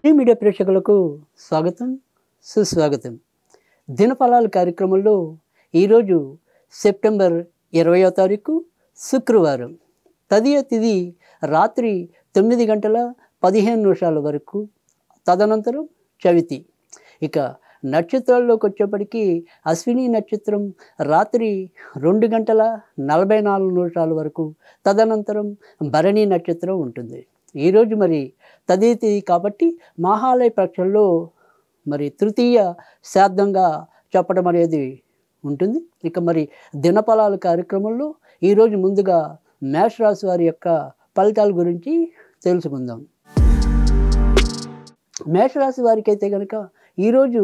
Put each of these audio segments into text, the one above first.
ఈ మీడియా ప్రేక్షకులకు స్వాగతం, సుస్వాగతం. దినఫలాలు కార్యక్రమంలో ఈరోజు సెప్టెంబర్ 20వ తారీఖు శుక్రవారం. తదియ తిథి రాత్రి 9 గంటల 15 నిమిషాల వరకు, తదనంతరం చవితి. ఇక నక్షత్రాల్లోకి వచ్చేప్పటికీ అశ్విని నక్షత్రం రాత్రి 2 గంటల 44 నిమిషాల వరకు, తదనంతరం భరణి నక్షత్రం ఉంటుంది. ఈరోజు మరి తదియ తిథి కాబట్టి మహాలయ పక్షంలో మరి తృతీయ శ్రాద్ధంగా చెప్పడం అనేది ఉంటుంది. ఇక మరి దినఫలాల కార్యక్రమంలో ఈరోజు ముందుగా మేషరాశి వారి యొక్క ఫలితాల గురించి తెలుసుకుందాం. మేషరాశి వారికి అయితే కనుక ఈరోజు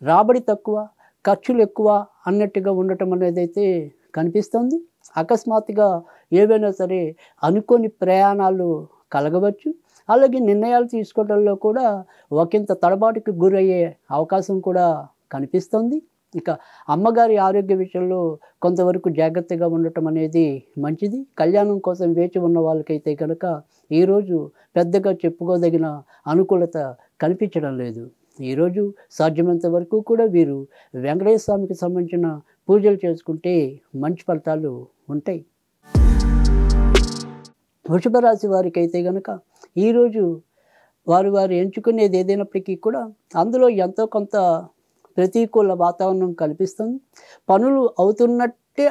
రాబడి తక్కువ, ఖర్చులు ఎక్కువ అన్నట్టుగా ఉండటం అనేది అయితే కనిపిస్తుంది. అకస్మాత్తుగా ఏవైనా సరే అనుకోని ప్రయాణాలు కలగవచ్చు. అలాగే నిర్ణయాలు తీసుకోవడంలో కూడా ఒకంత తడబాటుకు గురయ్యే అవకాశం కూడా కనిపిస్తుంది. ఇక అమ్మగారి ఆరోగ్య విషయంలో కొంతవరకు జాగ్రత్తగా ఉండటం అనేది మంచిది. కళ్యాణం కోసం వేచి ఉన్న వాళ్ళకైతే కనుక ఈరోజు పెద్దగా చెప్పుకోదగిన అనుకూలత కనిపించడం లేదు. ఈరోజు సాధ్యమైనంత వరకు కూడా వీరు వెంకటేశ్వర స్వామికి సంబంధించిన పూజలు చేసుకుంటే మంచి ఫలితాలు ఉంటాయి. వృషభ రాశి వారికి అయితే కనుక ఈరోజు వారు ఎంచుకునేది ఏదైనప్పటికీ కూడా అందులో ఎంతో కొంత ప్రతికూల వాతావరణం కనిపిస్తుంది. పనులు అవుతున్నట్టే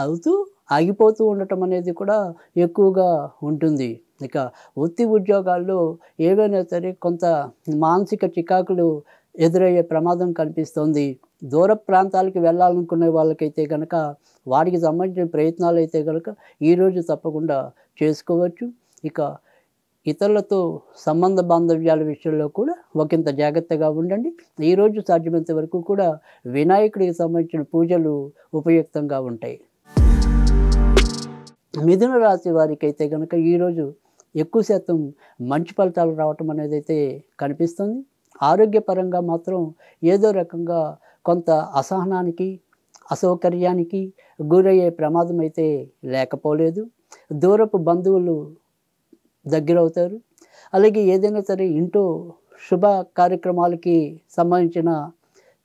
అవుతూ ఆగిపోతూ ఉండటం అనేది కూడా ఎక్కువగా ఉంటుంది. ఇక వృత్తి ఉద్యోగాల్లో ఏవైనా సరే కొంత మానసిక చికాకులు ఎదురయ్యే ప్రమాదం కనిపిస్తుంది. దూర ప్రాంతాలకు వెళ్ళాలనుకునే వాళ్ళకైతే కనుక వాటికి సంబంధించిన ప్రయత్నాలు అయితే కనుక ఈరోజు తప్పకుండా చేసుకోవచ్చు. ఇక ఇతరులతో సంబంధ బాంధవ్యాల విషయంలో కూడా ఒకంత జాగ్రత్తగా ఉండండి. ఈరోజు సాధ్యమైనంత వరకు కూడా వినాయకుడికి సంబంధించిన పూజలు ఉపయుక్తంగా ఉంటాయి. మిథున రాశి వారికి అయితే కనుక ఈరోజు ఎక్కువ శాతం మంచి ఫలితాలు రావటం అనేది అయితే కనిపిస్తుంది. ఆరోగ్యపరంగా మాత్రం ఏదో రకంగా కొంత అసహనానికి, అసౌకర్యానికి గురయ్యే ప్రమాదం అయితే లేకపోలేదు. దూరపు బంధువులు దగ్గరవుతారు. అలాగే ఏదైనా సరే ఇంట్లో శుభ కార్యక్రమాలకి సంబంధించిన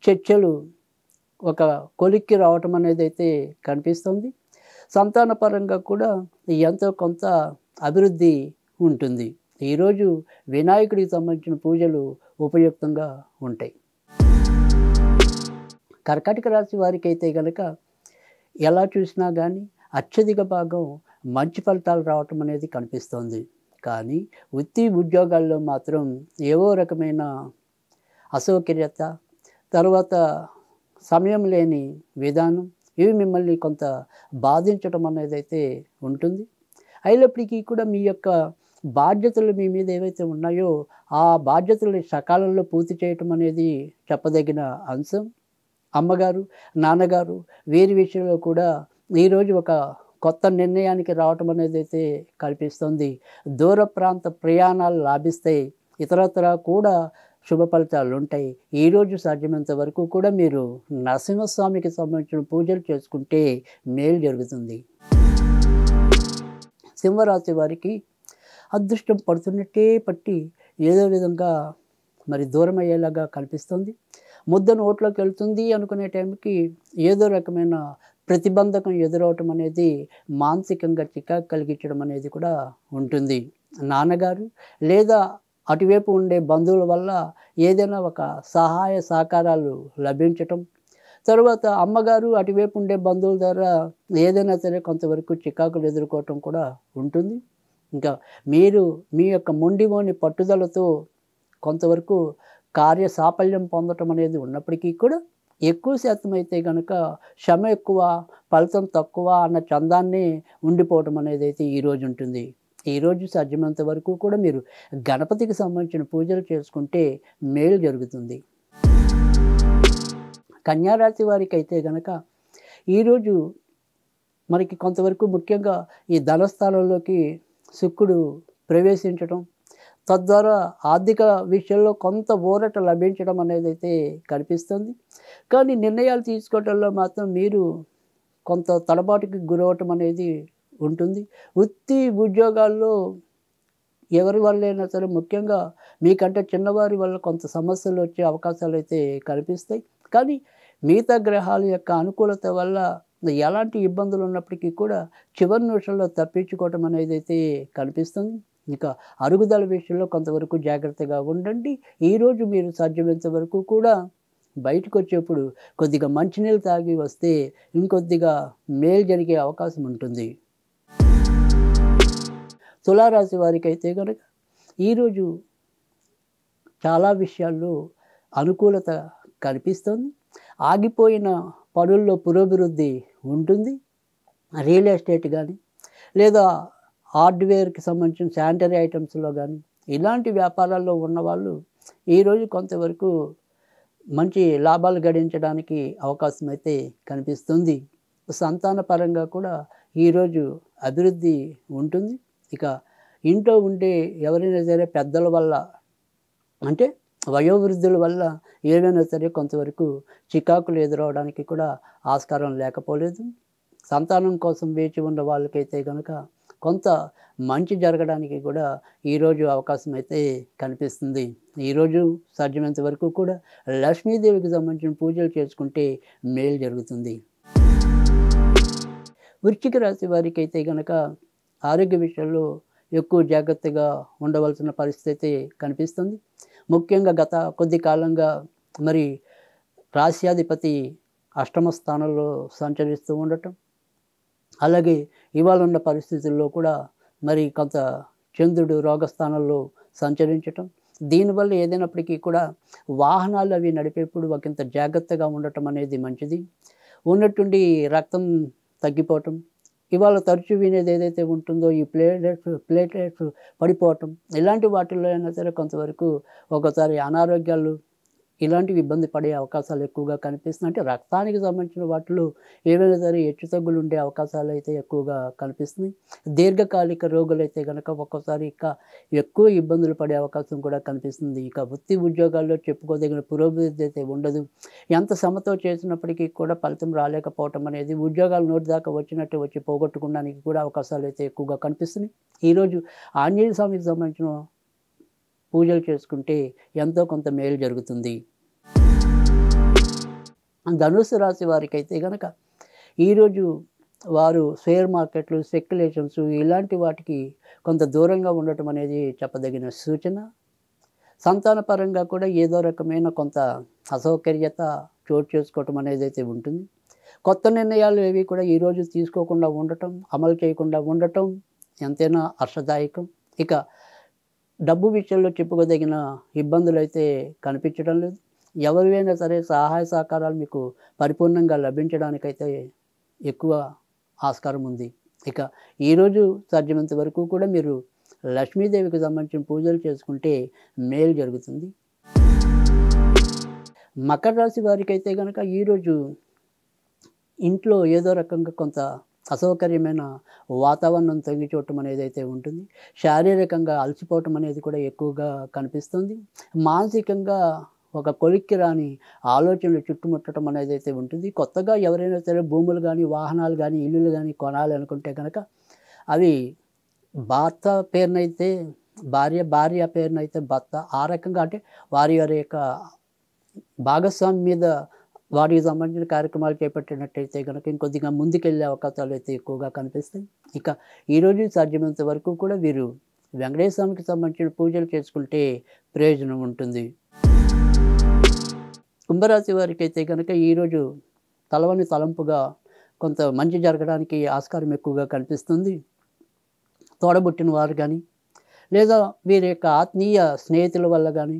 చర్చలు ఒక కొలిక్కి రావటం అనేది అయితే కనిపిస్తుంది. సంతానపరంగా కూడా ఎంతో కొంత అభివృద్ధి ఉంటుంది. ఈరోజు వినాయకుడికి సంబంధించిన పూజలు ఉపయుక్తంగా ఉంటాయి. కర్కాటక రాశి వారికి అయితే కనుక ఎలా చూసినా కానీ అత్యధిక భాగం మంచి ఫలితాలు రావటం అనేది కనిపిస్తుంది. కానీ వృత్తి ఉద్యోగాల్లో మాత్రం ఏవో రకమైన అసౌకర్యత, తర్వాత సమయం లేని విధానం, ఇవి మిమ్మల్ని కొంత బాధించడం అనేది అయితే ఉంటుంది. అయినప్పటికీ కూడా మీ యొక్క బాధ్యతలు మీ మీద ఏవైతే ఉన్నాయో ఆ బాధ్యతలు సకాలంలో పూర్తి చేయటం అనేది చెప్పదగిన అంశం. అమ్మగారు, నాన్నగారు వీరి విషయంలో కూడా ఈరోజు ఒక కొత్త నిర్ణయానికి రావటం అనేది అయితే కల్పిస్తుంది. దూర ప్రాంత ప్రయాణాలు లాభిస్తాయి. ఇతరత్ర కూడా శుభ ఫలితాలు ఉంటాయి. ఈరోజు సాధ్యమైనంత వరకు కూడా మీరు నరసింహస్వామికి సంబంధించిన పూజలు చేసుకుంటే మేలు జరుగుతుంది. సింహరాశి వారికి అదృష్టం పడుతున్నట్టే పట్టి ఏదో విధంగా మరి దూరం అయ్యేలాగా కనిపిస్తుంది. ముద్ద నోట్లోకి వెళ్తుంది అనుకునే టైంకి ఏదో రకమైన ప్రతిబంధకం ఎదురవటం అనేది మానసికంగా చికాకు కలిగించడం అనేది కూడా ఉంటుంది. నాన్నగారు లేదా అటువైపు ఉండే బంధువుల వల్ల ఏదైనా ఒక సహాయ సహకారాలు లభించటం, తర్వాత అమ్మగారు అటువైపు ఉండే బంధువుల ద్వారా ఏదైనా సరే కొంతవరకు చికాకులు ఎదుర్కోవటం కూడా ఉంటుంది. ఇంకా మీరు మీ యొక్క మొండిమోని పట్టుదలతో కొంతవరకు కార్య సాఫల్యం పొందటం అనేది ఉన్నప్పటికీ కూడా ఎక్కువ శాతం అయితే కనుక శ్రమ ఎక్కువ, ఫలితం తక్కువ అన్న చందాన్ని ఉండిపోవటం అనేది అయితే ఈరోజు ఉంటుంది. ఈరోజు సాధ్యమైనంత వరకు కూడా మీరు గణపతికి సంబంధించిన పూజలు చేసుకుంటే మేలు జరుగుతుంది. కన్యారాశి వారికి అయితే కనుక ఈరోజు మనకి కొంతవరకు ముఖ్యంగా ఈ ధనస్థానంలోకి శుక్రుడు ప్రవేశించడం, తద్వారా ఆర్థిక విషయంలో కొంత ఊరట లభించడం అనేది అయితే కనిపిస్తుంది. కానీ నిర్ణయాలు తీసుకోవడంలో మాత్రం మీరు కొంత తడబాటుకి గురవటం అనేది ఉంటుంది. వృత్తి ఉద్యోగాల్లో ఎవరి వల్లైనా సరే ముఖ్యంగా మీకంటే చిన్నవారి వల్ల కొంత సమస్యలు వచ్చే అవకాశాలు అయితే కనిపిస్తాయి. కానీ మిగతా గ్రహాల యొక్క అనుకూలత వల్ల ఎలాంటి ఇబ్బందులు ఉన్నప్పటికీ కూడా చివరి నిమిషంలో తప్పించుకోవటం అనేదైతే కనిపిస్తుంది. ఇక అరుగుదల విషయంలో కొంతవరకు జాగ్రత్తగా ఉండండి. ఈరోజు మీరు సాధ్యమైనంత వరకు కూడా బయటకొచ్చేప్పుడు కొద్దిగా మంచినీళ్ళు తాగి వస్తే ఇంకొద్దిగా మేలు జరిగే అవకాశం ఉంటుంది. తులారాశి వారికైతే గనక ఈరోజు చాలా విషయాల్లో అనుకూలత కనిపిస్తుంది. ఆగిపోయిన పనుల్లో పురోభివృద్ధి ఉంటుంది. రియల్ ఎస్టేట్ గానీ, లేదా హార్డ్‌వేర్‌కి సంబంధించిన శానిటరీ ఐటెమ్స్‌లో గానీ, ఇలాంటి వ్యాపారాల్లో ఉన్నవాళ్ళు ఈరోజు కొంతవరకు మంచి లాభాలు గడించడానికి అవకాశం అయితే కనిపిస్తుంది. సంతాన పరంగా కూడా ఈరోజు అభివృద్ధి ఉంటుంది. ఇక ఇంట్లో ఉండే ఎవరైనా సరే పెద్దల వల్ల అంటే వయోవృద్ధుల వల్ల ఏవైనా సరే కొంతవరకు చికాకులు ఎదురవడానికి కూడా ఆస్కారం లేకపోలేదు. సంతానం కోసం వేచి ఉన్న వాళ్ళకైతే గనక కొంత మంచి జరగడానికి కూడా ఈరోజు అవకాశం అయితే కనిపిస్తుంది. ఈరోజు సాధ్యమైనంత వరకు కూడా లక్ష్మీదేవికి సంబంధించిన పూజలు చేసుకుంటే మేలు జరుగుతుంది. వృశ్చిక రాశి వారికైతే గనక ఆరోగ్య విషయంలో ఎక్కువ జాగ్రత్తగా ఉండవలసిన పరిస్థితి కనిపిస్తుంది. ముఖ్యంగా గత కొద్ది కాలంగా మరి రాశ్యాధిపతి అష్టమ స్థానంలో సంచరిస్తూ ఉండటం, అలాగే ఇవాళ ఉన్న పరిస్థితుల్లో కూడా మరి కొంత చంద్రుడు రోగస్థానంలో సంచరించటం, దీనివల్ల ఏదైనప్పటికీ కూడా వాహనాలు అవి నడిపేప్పుడు ఒకంత జాగ్రత్తగా ఉండటం అనేది మంచిది. ఉన్నట్టుండి రక్తం తగ్గిపోవటం, ఇవాళ తరచూ వినేది ఏదైతే ఉంటుందో ఈ ప్లేట్లెట్స్ పడిపోవటం, ఇలాంటి వాటిల్లో అయినా సరే కొంతవరకు ఒకసారి అనారోగ్యాలు ఇలాంటివి ఇబ్బంది పడే అవకాశాలు ఎక్కువగా కనిపిస్తున్నాయి. అంటే రక్తానికి సంబంధించిన వాటిలో ఏవైనా సరే హెచ్చుతగ్గులు ఉండే అవకాశాలు అయితే ఎక్కువగా కనిపిస్తున్నాయి. దీర్ఘకాలిక రోగులైతే కనుక ఒక్కోసారి ఇంకా ఎక్కువ ఇబ్బందులు పడే అవకాశం కూడా కనిపిస్తుంది. ఇక వృత్తి ఉద్యోగాల్లో చెప్పుకోదగిన పురోభివృద్ధి అయితే ఉండదు. ఎంత శ్రమతో చేసినప్పటికీ కూడా ఫలితం రాలేకపోవటం అనేది, ఉద్యోగాలు నోటి దాకా వచ్చినట్టు వచ్చి పోగొట్టుకోవడానికి కూడా అవకాశాలు అయితే ఎక్కువగా కనిపిస్తున్నాయి. ఈరోజు ఆంజనేయ స్వామికి సంబంధించిన పూజలు చేసుకుంటే ఎంతో కొంత మేలు జరుగుతుంది. ధనుస్సు రాశి వారికైతే గనక ఈరోజు వారు షేర్ మార్కెట్లు, స్పెక్యులేషన్స్ ఇలాంటి వాటికి కొంత దూరంగా ఉండటం అనేది చెప్పదగిన సూచన. సంతాన పరంగా కూడా ఏదో రకమైన కొంత అసౌకర్యత చోటు చేసుకోవటం అనేది అయితే ఉంటుంది. కొత్త నిర్ణయాలు ఏవి కూడా ఈరోజు తీసుకోకుండా ఉండటం, అమలు చేయకుండా ఉండటం ఎంతైనా హర్షదాయకం. ఇక డబ్బు విషయంలో చెప్పుకోదగిన ఇబ్బందులు అయితే కనిపించడం లేదు. ఎవరివైనా సరే సహాయ సహకారాలు మీకు పరిపూర్ణంగా లభించడానికైతే ఎక్కువ ఆస్కారం ఉంది. ఇక ఈరోజు సాధ్యమైనంత వరకు కూడా మీరు లక్ష్మీదేవికి సంబంధించిన పూజలు చేసుకుంటే మేలు జరుగుతుంది. మకర రాశి వారికైతే కనుక ఈరోజు ఇంట్లో ఏదో రకంగా కొంత అసౌకర్యమైన వాతావరణం తొంగి చూడటం అనేది అయితే ఉంటుంది. శారీరకంగా అలసిపోవటం అనేది కూడా ఎక్కువగా కనిపిస్తుంది. మానసికంగా ఒక కొలిక్కి రాని ఆలోచనలు చుట్టుముట్టడం అనేది అయితే ఉంటుంది. కొత్తగా ఎవరైనా సరే భూములు కానీ, వాహనాలు కానీ, ఇల్లులు కానీ కొనాలి అనుకుంటే కనుక అవి భర్త పేరునైతే భార్య, భార్య పేరునైతే భర్త, ఆ రకంగా అంటే వారి వారి యొక్క భాగస్వామి మీద వాటికి సంబంధించిన కార్యక్రమాలు చేపట్టినట్టయితే కనుక ఇంకొద్దిగా ముందుకెళ్ళే అవకాశాలు అయితే ఎక్కువగా కనిపిస్తాయి. ఇక ఈరోజు సాధ్యమైనంత వరకు కూడా వీరు వెంకటేశ్వర స్వామికి సంబంధించిన పూజలు చేసుకుంటే ప్రయోజనం ఉంటుంది. కుంభరాశి వారికి అయితే కనుక ఈరోజు తలవని తలంపుగా కొంత మంచి జరగడానికి ఆస్కారం ఎక్కువగా కనిపిస్తుంది. తోడబుట్టిన వారు కానీ, లేదా వీరి యొక్క ఆత్మీయ స్నేహితుల వల్ల కానీ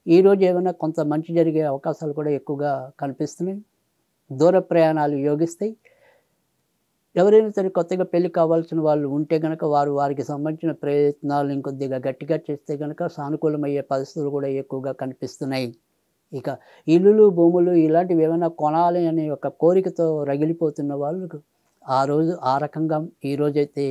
ఈరోజు ఏమైనా కొంత మంచి జరిగే అవకాశాలు కూడా ఎక్కువగా కనిపిస్తున్నాయి. దూర ప్రయాణాలు యోగిస్తాయి. ఎవరైనా సరే కొత్తగా పెళ్లి కావాల్సిన వాళ్ళు ఉంటే కనుక వారికి సంబంధించిన ప్రయత్నాలు ఇంకొద్దిగా గట్టిగా చేస్తే కనుక సానుకూలమయ్యే పరిస్థితులు కూడా ఎక్కువగా కనిపిస్తున్నాయి. ఇక ఇల్లులు, భూములు ఇలాంటివి ఏమైనా కొనాలి అనే ఒక కోరికతో రగిలిపోతున్న వాళ్ళకు ఆ రకంగా ఈరోజైతే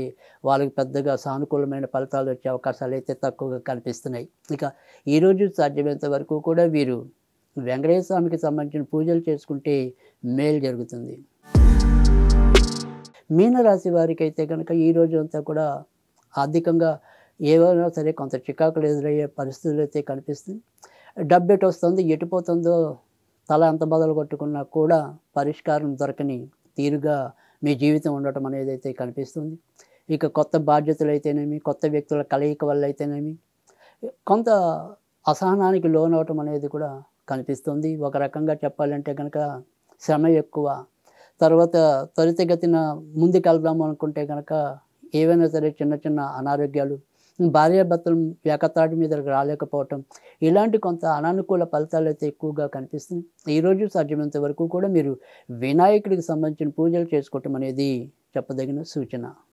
వాళ్ళకి పెద్దగా సానుకూలమైన ఫలితాలు వచ్చే అవకాశాలు అయితే తక్కువగా కనిపిస్తున్నాయి. ఇక ఈరోజు సాధ్యమైనంత వరకు కూడా వీరు వెంకటేశ్వర స్వామికి సంబంధించిన పూజలు చేసుకుంటే మేలు జరుగుతుంది. మీనరాశి వారికి అయితే కనుక ఈరోజు అంతా కూడా ఆర్థికంగా ఏవైనా సరే కొంత చికాకులు ఎదురయ్యే పరిస్థితులు అయితే కనిపిస్తుంది. డబ్బు ఎటొస్తుంది, ఎటుపోతుందో తల ఎంత బదలు కొట్టుకున్నా కూడా పరిష్కారం దొరకని తీరుగా మీ జీవితం ఉండటం అనేదైతే కనిపిస్తుంది. ఇక కొత్త బాధ్యతలైతేనేమి, కొత్త వ్యక్తుల కలయిక వల్ల అయితేనేమి, కొంత అసహనానికి లోనవ్వటం అనేది కూడా కనిపిస్తుంది. ఒక రకంగా చెప్పాలంటే గనక శ్రమ ఎక్కువ. తర్వాత త్వరితగతిన ముందుకెళ్దాము అనుకుంటే గనక ఏవైనా సరే చిన్న చిన్న అనారోగ్యాలు, భార్యాభర్తలు ఏకతాటి మీదకి రాలేకపోవటం, ఇలాంటి కొంత అనానుకూల ఫలితాలైతే ఎక్కువగా కనిపిస్తున్నాయి. ఈరోజు సాధ్యమైనంత వరకు కూడా మీరు వినాయకుడికి సంబంధించిన పూజలు చేసుకోవటం అనేది చెప్పదగిన సూచన.